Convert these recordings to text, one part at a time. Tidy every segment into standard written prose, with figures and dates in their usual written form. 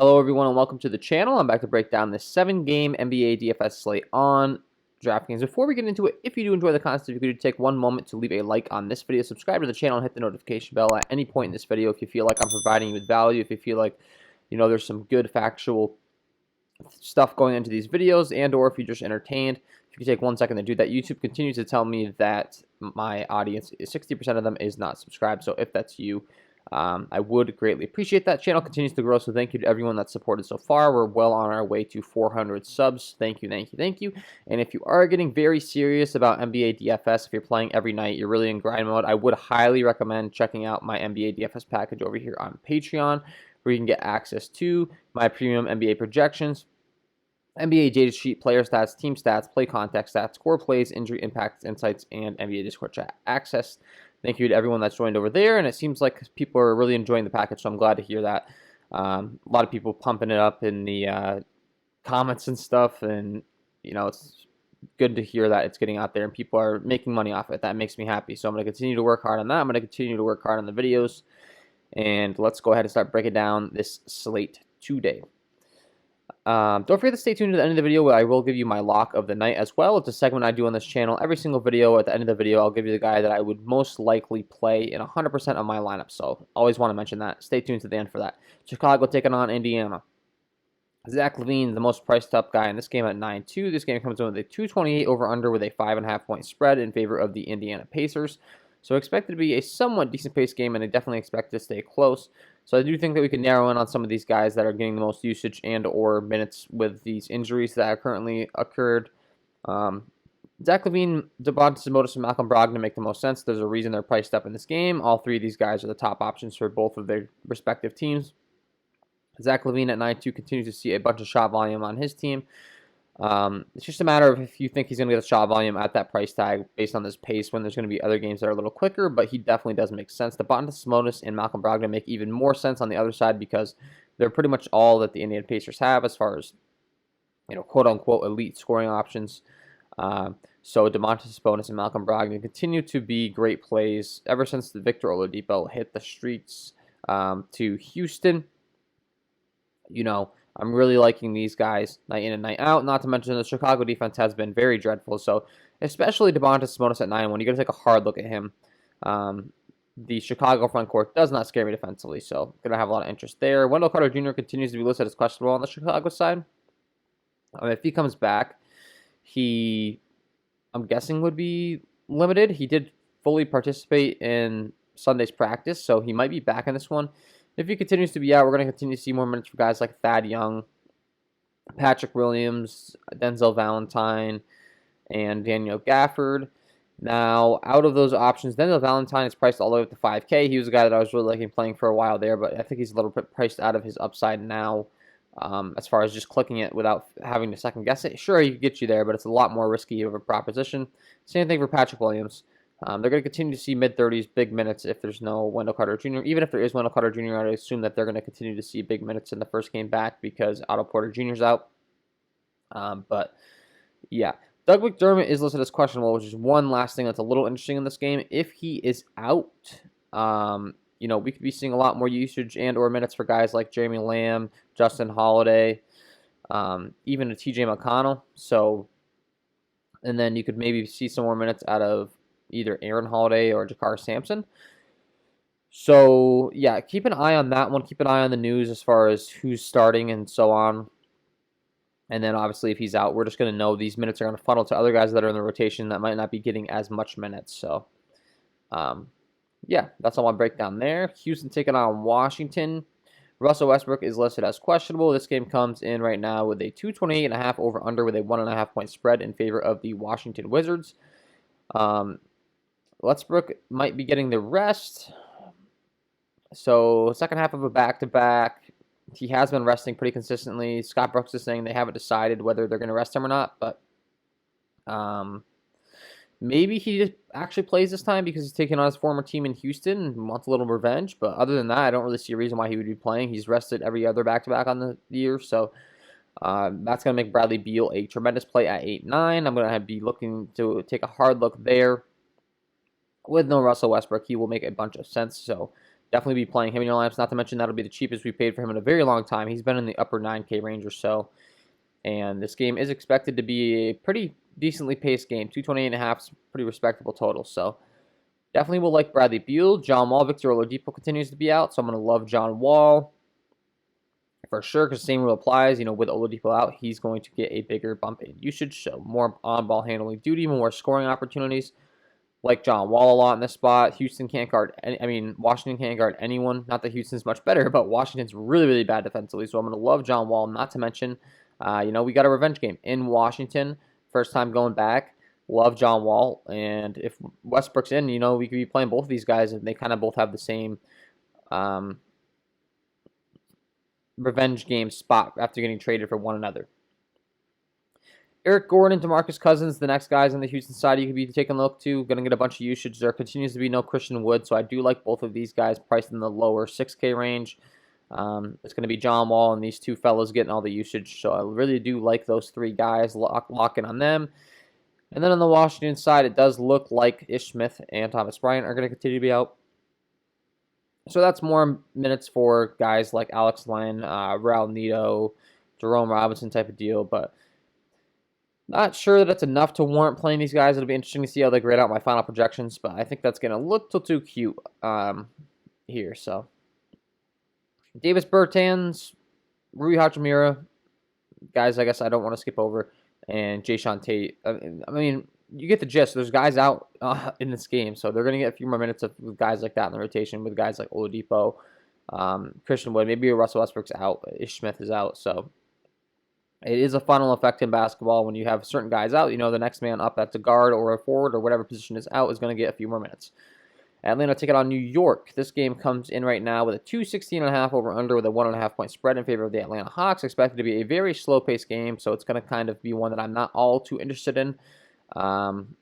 Hello, everyone, and welcome to the channel. I'm back to break down this 7-game NBA DFS slate on DraftKings. Before we get into it, if you do enjoy the content, if you could take one moment to leave a like on this video, subscribe to the channel, and hit the notification bell at any point in this video if you feel like I'm providing you with value, if you feel like, there's some good factual stuff going into these videos, and or if you're just entertained. If you could take 1 second to do that. YouTube continues to tell me that my audience, 60% of them, is not subscribed. So if that's you, I would greatly appreciate that. Channel continues to grow, so thank you to everyone that's supported so far. We're well on our way to 400 subs. Thank you, thank you, thank you. And if you are getting very serious about NBA DFS, if you're playing every night, you're really in grind mode, I would highly recommend checking out my NBA DFS package over here on Patreon, where you can get access to my premium NBA projections, NBA data sheet, player stats, team stats, play context stats, score plays, injury impacts, insights, and NBA Discord chat access. Thank you to everyone that's joined over there, and it seems like people are really enjoying the package, so I'm glad to hear that. A lot of people pumping it up in the comments and stuff, and it's good to hear that it's getting out there and people are making money off it. That makes me happy, so I'm going to continue to work hard on that. I'm going to continue to work hard on the videos, and let's go ahead and start breaking down this slate today. Don't forget to stay tuned to the end of the video where I will give you my lock of the night as well. It's a segment I do on this channel. Every single video, at the end of the video, I'll give you the guy that I would most likely play in 100% of my lineup. So always want to mention that. Stay tuned to the end for that. Chicago taking on Indiana. Zach LaVine, the most priced up guy in this game at 9-2. This game comes in with a 228 over-under with a 5.5 point spread in favor of the Indiana Pacers. So expected to be a somewhat decent pace game, and I definitely expect to stay close. So I do think that we can narrow in on some of these guys that are getting the most usage and or minutes with these injuries that have currently occurred. Zach LaVine, Domantas Sabonis, and Malcolm Brogdon make the most sense. There's a reason they're priced up in this game. All three of these guys are the top options for both of their respective teams. Zach LaVine at 9-2 continues to see a bunch of shot volume on his team. It's just a matter of if you think he's going to get a shot volume at that price tag based on this pace when there's going to be other games that are a little quicker, but he definitely does make sense. Domantas Sabonis and Malcolm Brogdon make even more sense on the other side because they're pretty much all that the Indiana Pacers have as far as, quote-unquote elite scoring options. So Domantas Sabonis and Malcolm Brogdon continue to be great plays ever since the Victor Oladipo hit the streets to Houston. I'm really liking these guys night in and night out. Not to mention the Chicago defense has been very dreadful. So especially Domantas Sabonis at 9-1, you got to take a hard look at him. The Chicago front court does not scare me defensively, so going to have a lot of interest there. Wendell Carter Jr. continues to be listed as questionable on the Chicago side. If he comes back, I'm guessing, would be limited. He did fully participate in Sunday's practice, so he might be back in this one. If he continues to be out, we're going to continue to see more minutes for guys like Thad Young, Patrick Williams, Denzel Valentine, and Daniel Gafford. Now, out of those options, Denzel Valentine is priced all the way up to $5K. He was a guy that I was really liking playing for a while there, but I think he's a little bit priced out of his upside now as far as just clicking it without having to second guess it. Sure, he could get you there, but it's a lot more risky of a proposition. Same thing for Patrick Williams. They're going to continue to see mid-30s, big minutes if there's no Wendell Carter Jr. Even if there is Wendell Carter Jr., I'd assume that they're going to continue to see big minutes in the first game back because Otto Porter Jr. is out. But, yeah. Doug McDermott is listed as questionable, which is one last thing that's a little interesting in this game. If he is out, we could be seeing a lot more usage and or minutes for guys like Jeremy Lamb, Justin Holiday, even a TJ McConnell. So, and then you could maybe see some more minutes out of either Aaron Holiday or Jakar Sampson. So, yeah, keep an eye on that one. Keep an eye on the news as far as who's starting and so on. And then, obviously, if he's out, we're just going to know these minutes are going to funnel to other guys that are in the rotation that might not be getting as much minutes. So, yeah, that's all my breakdown there. Houston taking on Washington. Russell Westbrook is listed as questionable. This game comes in right now with a 228.5 over-under with a 1.5 point spread in favor of the Washington Wizards. Westbrook might be getting the rest. So, second half of a back-to-back. He has been resting pretty consistently. Scott Brooks is saying they haven't decided whether they're going to rest him or not, but maybe he just actually plays this time because he's taking on his former team in Houston and wants a little revenge. But other than that, I don't really see a reason why he would be playing. He's rested every other back-to-back on the year, so that's going to make Bradley Beal a tremendous play at 8-9. I'm going to be looking to take a hard look there. With no Russell Westbrook, he will make a bunch of sense. So definitely be playing him in your lineups. Not to mention that'll be the cheapest we paid for him in a very long time. He's been in the upper 9K range or so. And this game is expected to be a pretty decently paced game. 228.5 is a pretty respectable total. So definitely will like Bradley Beal. John Wall, Victor Oladipo continues to be out. So I'm going to love John Wall for sure, because the same rule applies. With Oladipo out, he's going to get a bigger bump in usage. So more on-ball handling duty, more scoring opportunities. Like John Wall a lot in this spot. Washington can't guard anyone. Not that Houston's much better, but Washington's really, really bad defensively. So I'm going to love John Wall, not to mention, we got a revenge game in Washington. First time going back. Love John Wall. And if Westbrook's in, we could be playing both of these guys, and they kind of both have the same revenge game spot after getting traded for one another. Eric Gordon, DeMarcus Cousins, the next guys on the Houston side you could be taking a look to. Going to get a bunch of usage. There continues to be no Christian Wood, so I do like both of these guys priced in the lower 6K range. It's going to be John Wall and these two fellas getting all the usage, so I really do like those three guys, locking on them. And then on the Washington side, it does look like Ish Smith and Thomas Bryant are going to continue to be out. So that's more minutes for guys like Alex Len, Raul Neto, Jerome Robinson type of deal, but not sure that it's enough to warrant playing these guys. It'll be interesting to see how they grade out my final projections, but I think that's getting a little too cute here. So Davis Bertans, Rui Hachimura, guys I guess I don't want to skip over, and Jayshawn Tate. I mean, you get the gist. There's guys out in this game, so they're going to get a few more minutes of guys like that in the rotation with guys like Oladipo, Christian Wood. Maybe Russell Westbrook's out. Ish Smith is out, so it is a funnel effect in basketball. When you have certain guys out, the next man up that's a guard or a forward or whatever position is out is going to get a few more minutes. Atlanta take it on New York. This game comes in right now with a 216.5 over-under with a 1.5 point spread in favor of the Atlanta Hawks. Expected to be a very slow-paced game, so it's going to kind of be one that I'm not all too interested in. On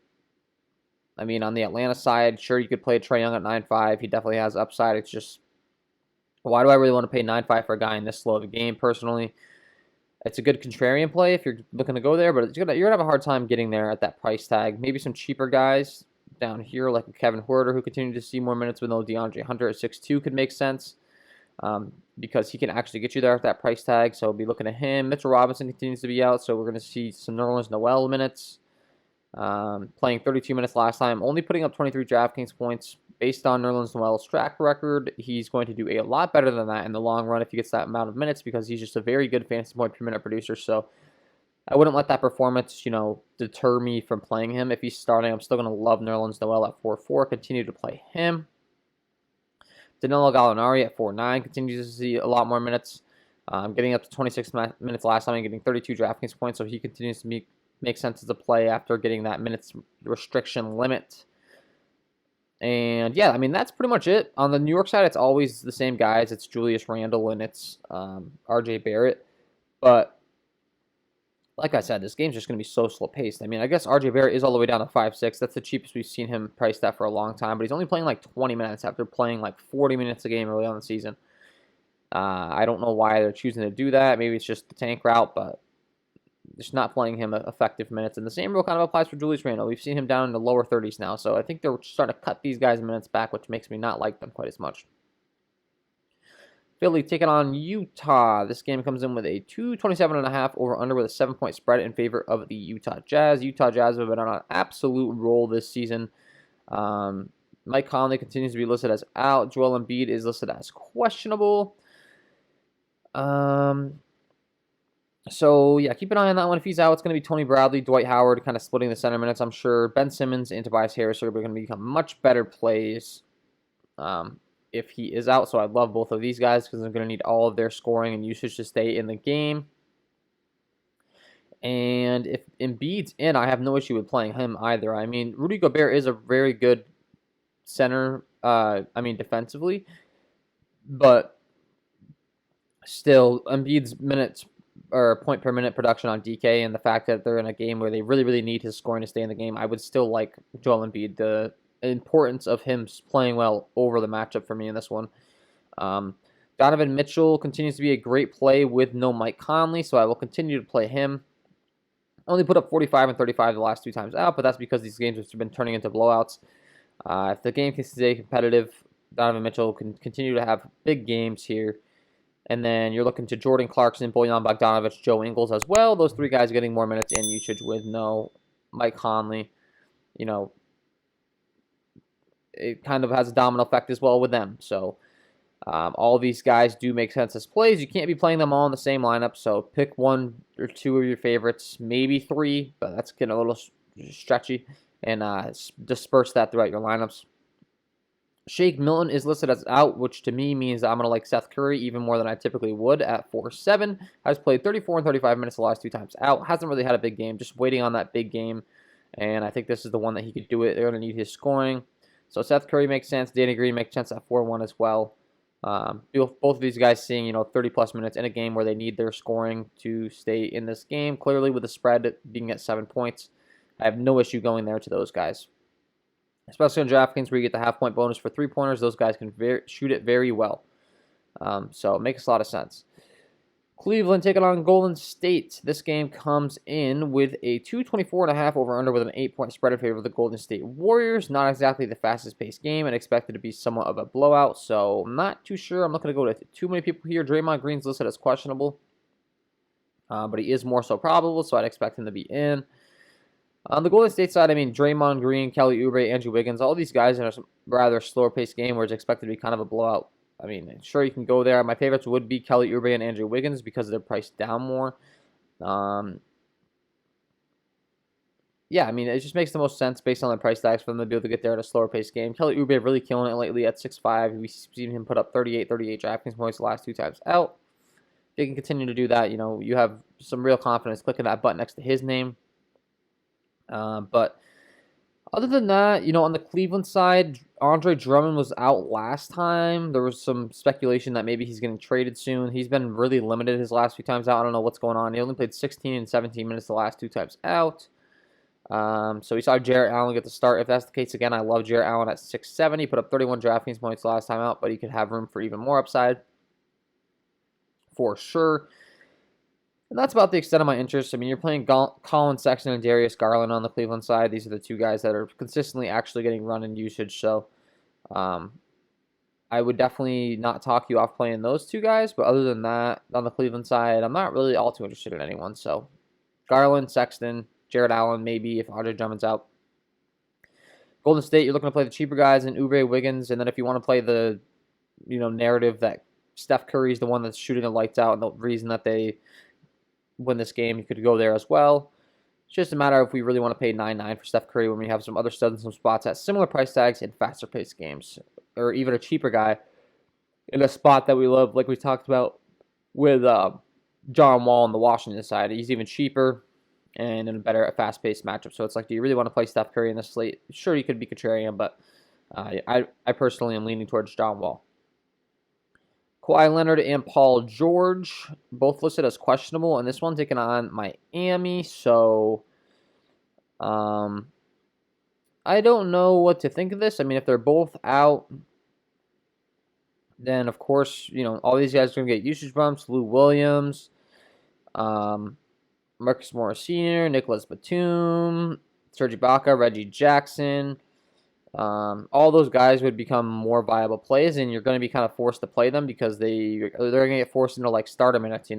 the Atlanta side, sure, you could play Trae Young at 9.5. He definitely has upside. It's just, why do I really want to pay 9.5 for a guy in this slow of a game, personally? It's a good contrarian play if you're looking to go there, but you're going to have a hard time getting there at that price tag. Maybe some cheaper guys down here, like Kevin Huerter, who continue to see more minutes with no DeAndre Hunter at 6'2", could make sense because he can actually get you there at that price tag. So we'll be looking at him. Mitchell Robinson continues to be out, so we're going to see some Nerlens Noel minutes. Playing 32 minutes last time, only putting up 23 DraftKings points. Based on Nerlens Noel's track record, he's going to do a lot better than that in the long run if he gets that amount of minutes, because he's just a very good fantasy point per minute producer. So I wouldn't let that performance, deter me from playing him. If he's starting, I'm still going to love Nerlens Noel at 4.4. Continue to play him. Danilo Gallinari at 4.9 continues to see a lot more minutes. Getting up to 26 minutes last time and getting 32 DraftKings points, so he continues to make sense as a play after getting that minutes restriction limit. And yeah, that's pretty much it. On the New York side, it's always the same guys. It's Julius Randle and it's RJ Barrett. But like I said, this game's just going to be so slow-paced. I guess RJ Barrett is all the way down to 5'6". That's the cheapest we've seen him priced at for a long time. But he's only playing like 20 minutes after playing like 40 minutes a game early on in the season. I don't know why they're choosing to do that. Maybe it's just the tank route, but just not playing him effective minutes. And the same rule kind of applies for Julius Randle. We've seen him down in the lower 30s now, so I think they're starting to cut these guys' minutes back, which makes me not like them quite as much. Philly taking on Utah. This game comes in with a 227.5 over-under with a 7-point spread in favor of the Utah Jazz. Utah Jazz have been on an absolute roll this season. Mike Conley continues to be listed as out. Joel Embiid is listed as questionable. So, yeah, keep an eye on that one. If he's out, it's going to be Tony Bradley, Dwight Howard, kind of splitting the center minutes, I'm sure. Ben Simmons and Tobias Harris are going to become much better plays if he is out. So I love both of these guys because I'm going to need all of their scoring and usage to stay in the game. And if Embiid's in, I have no issue with playing him either. Rudy Gobert is a very good center, defensively. But still, Embiid's minutes or point per minute production on DK, and the fact that they're in a game where they really, really need his scoring to stay in the game, I would still like Joel Embiid. The importance of him playing well over the matchup for me in this one. Donovan Mitchell continues to be a great play with no Mike Conley, so I will continue to play him. Only put up 45 and 35 the last 2 times out, but that's because these games have been turning into blowouts. If the game can stay competitive, Donovan Mitchell can continue to have big games here. And then you're looking to Jordan Clarkson, Bojan Bogdanovic, Joe Ingles as well. Those three guys getting more minutes and usage with no Mike Conley. You know, it kind of has a domino effect as well with them. So all these guys do make sense as plays. You can't be playing them all in the same lineup. So pick one or two of your favorites, maybe three, but that's getting a little stretchy. And disperse that throughout your lineups. Shake Milton is listed as out, which to me means I'm going to like Seth Curry even more than I typically would at 4-7. Has played 34 and 35 minutes the last 2 times out. Hasn't really had a big game. Just waiting on that big game. And I think this is the one that he could do it. They're going to need his scoring. So Seth Curry makes sense. Danny Green makes sense at 4-1 as well. Both of these guys seeing 30-plus minutes in a game where they need their scoring to stay in this game. Clearly with the spread being at 7 points, I have no issue going there to those guys. Especially on DraftKings where you get the half-point bonus for three-pointers. Those guys can shoot it very well. So it makes a lot of sense. Cleveland taking on Golden State. This game comes in with a 224.5 over-under with an 8-point spread in favor of the Golden State Warriors. Not exactly the fastest-paced game and expected to be somewhat of a blowout. So I'm not too sure. I'm not going to go to too many people here. Draymond Green's listed as questionable. But he is more so probable, so I'd expect him to be in. On the Golden State side, I mean, Draymond Green, Kelly Oubre, Andrew Wiggins, all these guys in a rather slower-paced game where it's expected to be kind of a blowout. I mean, sure, you can go there. My favorites would be Kelly Oubre and Andrew Wiggins because they're priced down more. Yeah, I mean, it just makes the most sense based on the price tags for them to be able to get there at a slower-paced game. Kelly Oubre really killing it lately at 6'5". We've seen him put up 38 DraftKings points the last 2 times out. If they can continue to do that, you have some real confidence clicking that button next to his name. But other than that, on the Cleveland side, Andre Drummond was out last time. There was some speculation that maybe he's getting traded soon. He's been really limited his last few times out. I don't know what's going on. He only played 16 and 17 minutes the last 2 times out. So we saw Jarrett Allen get the start. If that's the case again, I love Jarrett Allen at 6'7". He put up 31 DraftKings points the last time out, but he could have room for even more upside for sure. And that's about the extent of my interest. I mean, you're playing Colin Sexton and Darius Garland on the Cleveland side. These are the two guys that are consistently actually getting run and usage. So I would definitely not talk you off playing those two guys. But other than that, on the Cleveland side, I'm not really all too interested in anyone. So Garland, Sexton, Jarrett Allen, maybe if Andre Drummond's out. Golden State, you're looking to play the cheaper guys in Oubre, Wiggins. And then if you want to play the narrative that Steph Curry's the one that's shooting the lights out and the reason that they win this game, you could go there as well. It's just a matter of if we really want to pay 9.9 for Steph Curry when we have some other studs in some spots at similar price tags in faster paced games, or even a cheaper guy in a spot that we love, like we talked about with John Wall on the Washington side. He's even cheaper and in a fast paced matchup. So it's like, do you really want to play Steph Curry in this slate? Sure, you could be contrarian, but I personally am leaning towards John Wall. Kawhi Leonard and Paul George, both listed as questionable, and this one taking on Miami. So, I don't know what to think of this. I mean, if they're both out, then of course, all these guys are going to get usage bumps. Lou Williams, Marcus Morris Sr., Nicholas Batum, Serge Ibaka, Reggie Jackson. All those guys would become more viable plays, and you're going to be kind of forced to play them because they're going to get forced into like starter minutes,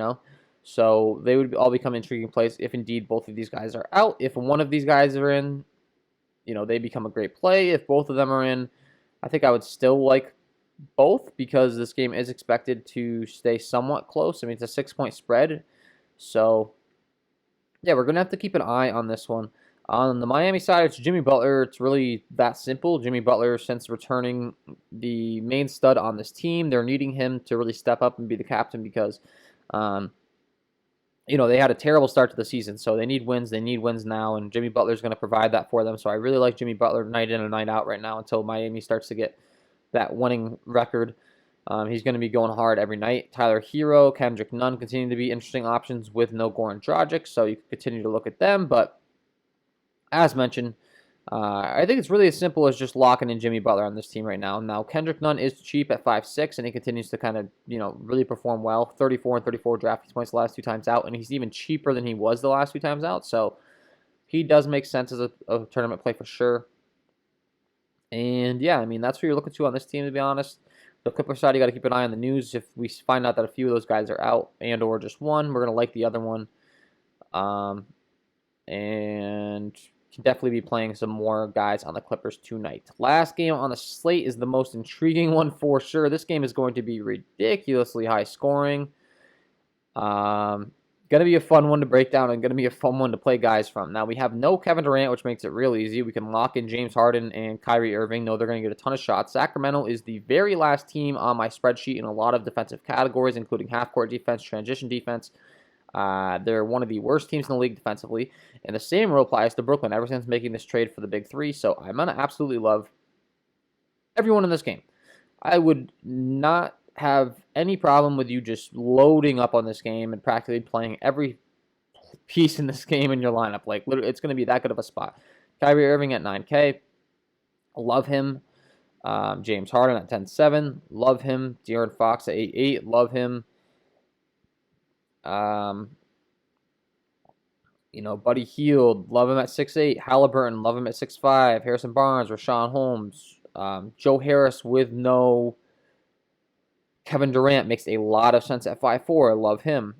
So they would all become intriguing plays if indeed both of these guys are out. If one of these guys are in, they become a great play. If both of them are in, I think I would still like both because this game is expected to stay somewhat close. I mean, it's a 6-point spread. So, yeah, we're going to have to keep an eye on this one. On the Miami side, it's Jimmy Butler. It's really that simple. Jimmy Butler, since returning the main stud on this team, they're needing him to really step up and be the captain because, they had a terrible start to the season. So they need wins. They need wins now, and Jimmy Butler's going to provide that for them. So I really like Jimmy Butler night in and night out right now until Miami starts to get that winning record. He's going to be going hard every night. Tyler Hero, Kendrick Nunn continue to be interesting options with no Goran Dragic, so you can continue to look at them, but as mentioned, I think it's really as simple as just locking in Jimmy Butler on this team right now. Now, Kendrick Nunn is cheap at 5'6", and he continues to kind of, really perform well. 34 and 34 DraftKings points the last 2 times out, and he's even cheaper than he was the last 2 times out. So he does make sense as a tournament play for sure. And yeah, I mean, that's what you're looking to on this team, to be honest. The Clipper side, you got to keep an eye on the news. If we find out that a few of those guys are out and or just one, we're going to like the other one. And can definitely be playing some more guys on the Clippers tonight. Last game on the slate is the most intriguing one for sure. This game is going to be ridiculously high scoring. Going to be a fun one to break down and going to be a fun one to play guys from. Now, we have no Kevin Durant, which makes it real easy. We can lock in James Harden and Kyrie Irving. No, they're going to get a ton of shots. Sacramento is the very last team on my spreadsheet in a lot of defensive categories, including half-court defense, transition defense. They're one of the worst teams in the league defensively. And the same rule applies to Brooklyn ever since making this trade for the Big Three. So I'm going to absolutely love everyone in this game. I would not have any problem with you just loading up on this game and practically playing every piece in this game in your lineup. Like, literally, it's going to be that good of a spot. Kyrie Irving at 9K. Love him. James Harden at 10.7. Love him. De'Aaron Fox at 8.8. Love him. Buddy Hield, love him at 6'8". Halliburton, love him at 6'5". Harrison Barnes, Rashawn Holmes. Joe Harris with no Kevin Durant makes a lot of sense at 5'4". I love him.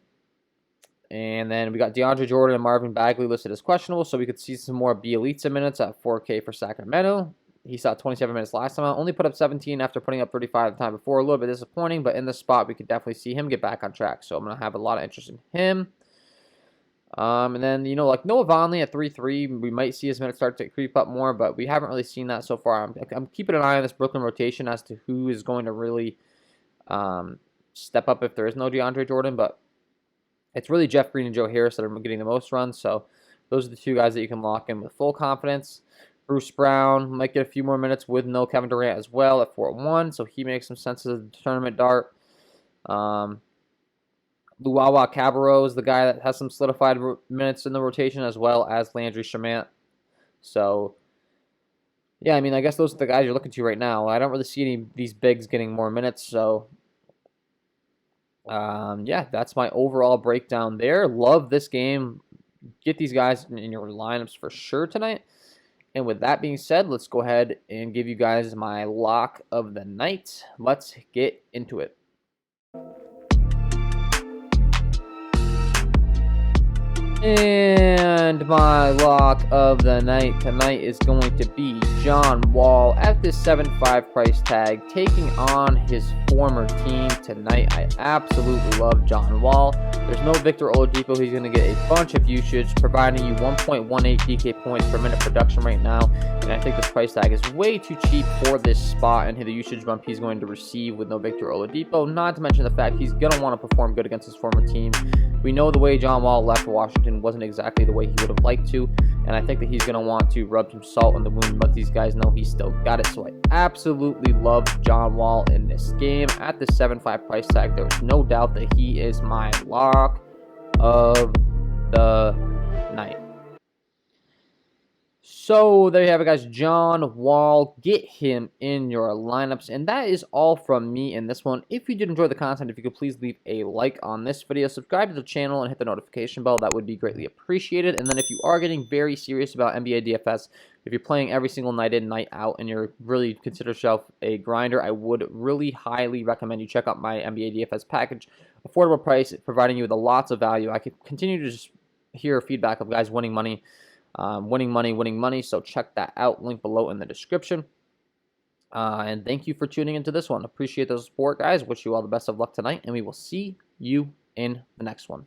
And then we got DeAndre Jordan and Marvin Bagley listed as questionable, so we could see some more Bielitsa minutes at 4K for Sacramento. He saw 27 minutes last time out. Only put up 17 after putting up 35 the time before. A little bit disappointing, but in this spot, we could definitely see him get back on track. So I'm going to have a lot of interest in him. And then, like Noah Vonleh at 3-3, we might see his minutes start to creep up more, but we haven't really seen that so far. I'm keeping an eye on this Brooklyn rotation as to who is going to really step up if there is no DeAndre Jordan, but it's really Jeff Green and Joe Harris that are getting the most runs, so those are the two guys that you can lock in with full confidence. Bruce Brown might get a few more minutes with no Kevin Durant as well at 4-1, so he makes some sense as a tournament dart. Luwawa Cabarro is the guy that has some solidified minutes in the rotation, as well as Landry Shamet. So, yeah, I mean, I guess those are the guys you're looking to right now. I don't really see any of these bigs getting more minutes, so yeah, that's my overall breakdown there. Love this game. Get these guys in your lineups for sure tonight. And with that being said, let's go ahead and give you guys my lock of the night. Let's get into it. And my lock of the night tonight is going to be John Wall at this 7.5 price tag, taking on his former team tonight. I absolutely love John Wall. There's no Victor Oladipo. He's going to get a bunch of usage, providing you 1.18 DK points per minute production right now. And I think this price tag is way too cheap for this spot and the usage bump he's going to receive with no Victor Oladipo. Not to mention the fact he's going to want to perform good against his former team. We know the way John Wall left Washington wasn't exactly the way he would have liked to, and I think that he's going to want to rub some salt in the wound, but these guys know he's still got it, so I absolutely love John Wall in this game. At the 7.5 price tag, there's no doubt that he is my lock of the night. So there you have it, guys. John Wall, get him in your lineups. And that is all from me in this one. If you did enjoy the content, if you could please leave a like on this video, subscribe to the channel, and hit the notification bell, that would be greatly appreciated. And then if you are getting very serious about NBA DFS, if you're playing every single night in, night out, and you're really consider yourself a grinder, I would really highly recommend you check out my NBA DFS package. Affordable price, providing you with lots of value. I could continue to just hear feedback of guys winning money. Winning money. So check that out. Link below in the description. And thank you for tuning into this one. Appreciate the support, guys. Wish you all the best of luck tonight, and we will see you in the next one.